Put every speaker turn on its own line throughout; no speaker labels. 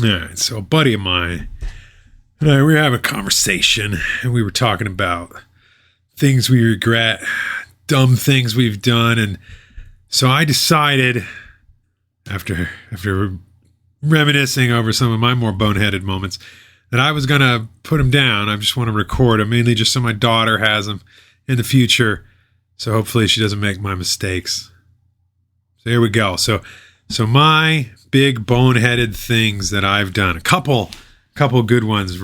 All right, so a buddy of mine and I, we were having a conversation, and we were talking about things we regret, dumb things we've done, and so I decided, after reminiscing over some of my more boneheaded moments, that I was going to put them down. I just want to record them, mainly just so my daughter has them in the future, so hopefully she doesn't make my mistakes. So here we go. So my big boneheaded things that I've done. A couple good ones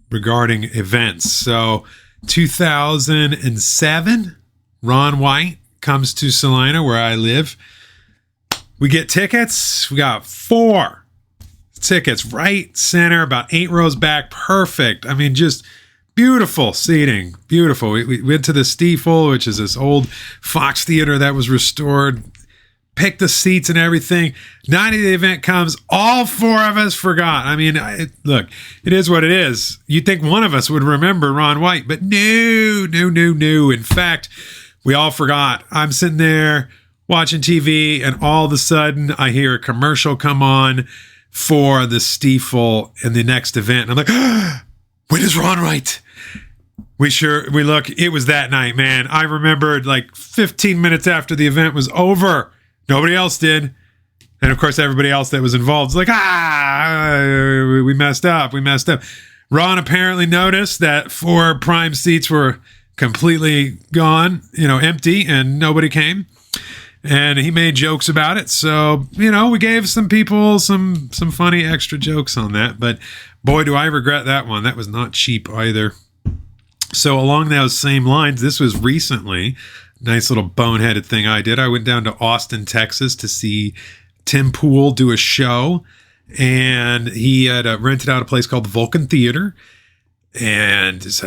regarding events. So 2007, Ron White comes to Salina, where I live. We get tickets. We got 4 tickets, right center, about 8 rows back. Perfect. I mean, just beautiful seating. Beautiful. We went to the Stiefel, which is this old Fox Theater that was restored. Picked the seats and everything. Night of the event comes. All 4 of us forgot. I mean, look, it is what it is. You'd think one of us would remember Ron White, but no. In fact, we all forgot. I'm sitting there watching TV, and all of a sudden, I hear a commercial come on for the Stiefel and the next event. And I'm like, when is Ron White? We look, it was that night, man. I remembered like 15 minutes after the event was over. Nobody else did. And of course, everybody else that was involved was like, we messed up. Ron apparently noticed that 4 prime seats were completely gone, empty, and nobody came. And he made jokes about it. So, we gave some people some funny extra jokes on that. But boy, do I regret that one. That was not cheap either. So along those same lines, this was recently. Nice little boneheaded thing I did. I went down to Austin, Texas to see Tim Pool do a show. And he had rented out a place called the Vulcan Theater. And his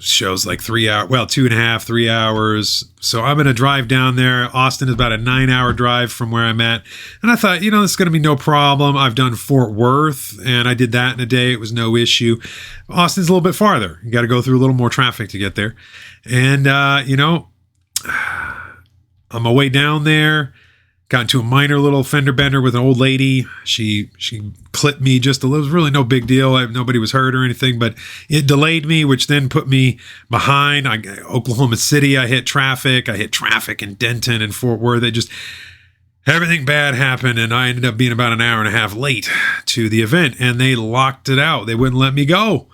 show's like 3 hours, 2.5, 3 hours. So I'm going to drive down there. Austin is about a 9-hour drive from where I'm at. And I thought, this is going to be no problem. I've done Fort Worth, and I did that in a day. It was no issue. Austin's a little bit farther. You got to go through a little more traffic to get there. And, on my way down there, got into a minor little fender bender with an old lady. She clipped me just a little. It was really no big deal. Nobody was hurt or anything, but it delayed me, which then put me behind. Oklahoma City, I hit traffic. In Denton and Fort Worth. Everything bad happened, and I ended up being about an hour and a half late to the event, and they locked it out. They wouldn't let me go.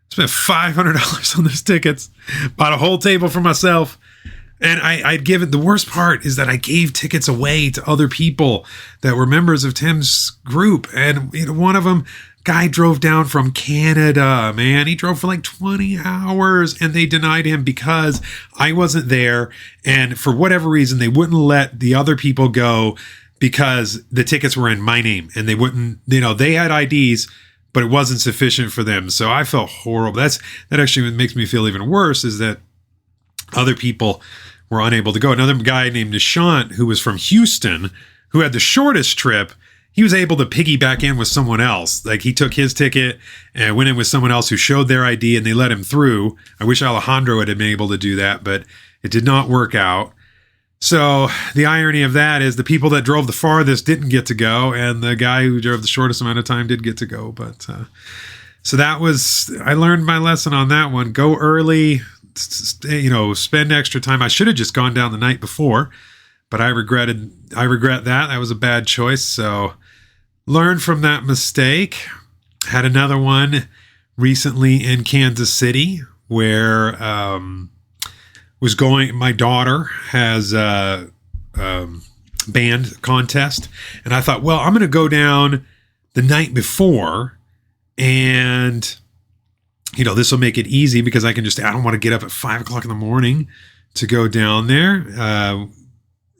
Spent $500 on those tickets. Bought a whole table for myself. And I'd given, the worst part is that I gave tickets away to other people that were members of Tim's group. And one of them, guy drove down from Canada, man. He drove for like 20 hours and they denied him because I wasn't there. And for whatever reason, they wouldn't let the other people go because the tickets were in my name and they wouldn't, they had IDs, but it wasn't sufficient for them. So I felt horrible. That actually makes me feel even worse is that other people were unable to go. Another guy named Nishant, who was from Houston, who had the shortest trip, he was able to piggyback in with someone else. Like he took his ticket and went in with someone else who showed their ID and they let him through. I wish Alejandro had been able to do that, but it did not work out. So the irony of that is the people that drove the farthest didn't get to go, and the guy who drove the shortest amount of time did get to go. But so that was, I learned my lesson on that one. Go early. Spend extra time. I should have just gone down the night before, but I regret that. That was a bad choice. So learn from that mistake. Had another one recently in Kansas City where my daughter has a band contest, and I thought, well, I'm going to go down the night before and this will make it easy because I don't want to get up at 5 o'clock in the morning to go down there.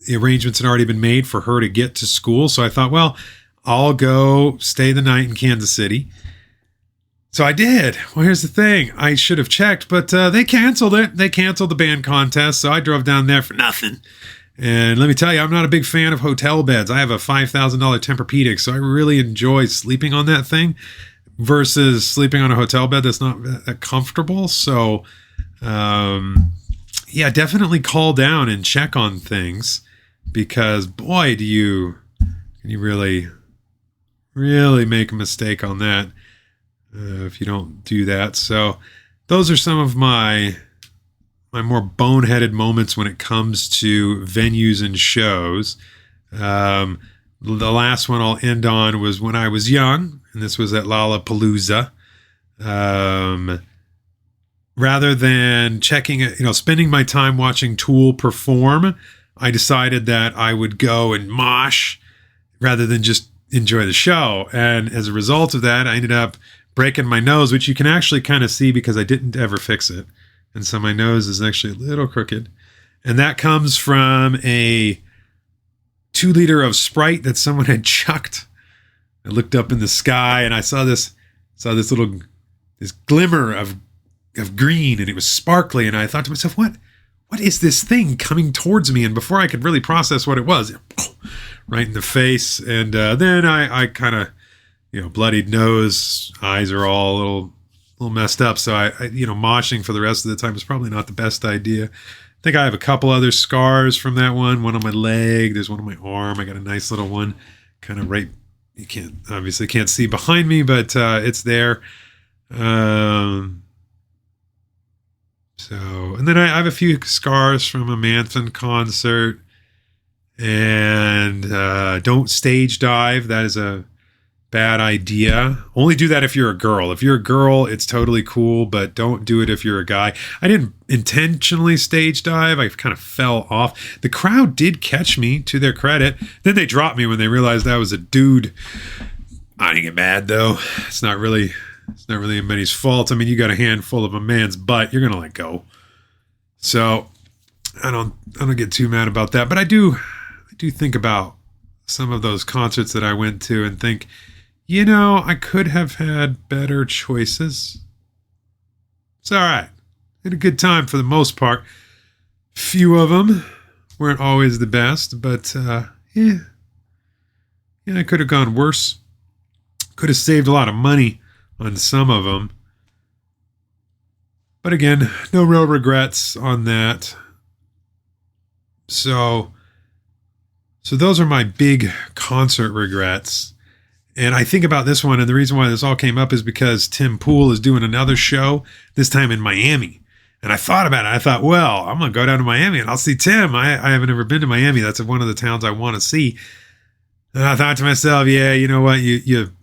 The arrangements had already been made for her to get to school. So I thought, well, I'll go stay the night in Kansas City. So I did. Well, here's the thing. I should have checked, but they canceled it. They canceled the band contest. So I drove down there for nothing. And let me tell you, I'm not a big fan of hotel beds. I have a $5,000 Tempur-Pedic, so I really enjoy sleeping on that thing versus sleeping on a hotel bed that's not that comfortable. So, definitely call down and check on things because, boy, can you really really make a mistake on that if you don't do that. So those are some of my more boneheaded moments when it comes to venues and shows. The last one I'll end on was when I was young, and this was at Lollapalooza. Rather than spending my time watching Tool perform, I decided that I would go and mosh rather than just enjoy the show. And as a result of that, I ended up breaking my nose, which you can actually kind of see because I didn't ever fix it. And so my nose is actually a little crooked. And that comes from a 2 liter of Sprite that someone had chucked. I looked up in the sky and I saw this glimmer of green, and it was sparkly. And I thought to myself, what is this thing coming towards me? And before I could really process what it was, right in the face. And then I kind of, bloodied nose, eyes are all a little messed up. So I moshing for the rest of the time is probably not the best idea. I think I have a couple other scars from that one on my leg. There's one on my arm. I got a nice little one kind of right. You can't see behind me, but it's there. And then I have a few scars from a Manson concert. And don't stage dive. That is a bad idea. Only do that if you're a girl. If you're a girl, it's totally cool, but don't do it if you're a guy. I didn't intentionally stage dive. I kind of fell off. The crowd did catch me, to their credit. Then they dropped me when they realized I was a dude. I didn't get mad though. It's not really anybody's fault. I mean, you got a handful of a man's butt, you're gonna let go. So I don't get too mad about that. But I do think about some of those concerts that I went to and think, I could have had better choices. It's all right. Had a good time for the most part. Few of them weren't always the best, but I could have gone worse. Could have saved a lot of money on some of them. But again, no real regrets on that. So those are my big concert regrets. And I think about this one, and the reason why this all came up is because Tim Pool is doing another show, this time in Miami. And I thought about it. I thought, well, I'm going to go down to Miami and I'll see Tim. I haven't ever been to Miami. That's one of the towns I want to see. And I thought to myself, yeah, you know what? You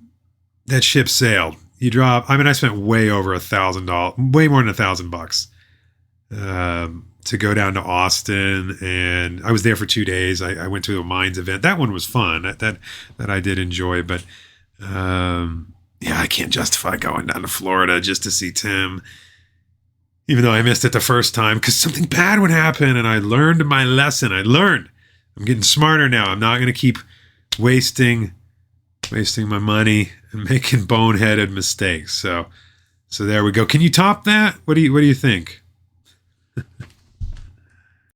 that ship sailed. I spent way over $1,000, way more than $1,000 to go down to Austin, and I was there for 2 days. I went to a mines event. That one was fun. That I did enjoy, but I can't justify going down to Florida just to see Tim, even though I missed it the first time because something bad would happen, and I learned my lesson. I'm getting smarter now. I'm not going to keep wasting my money and making boneheaded mistakes. So there we go. Can you top that? What do you think?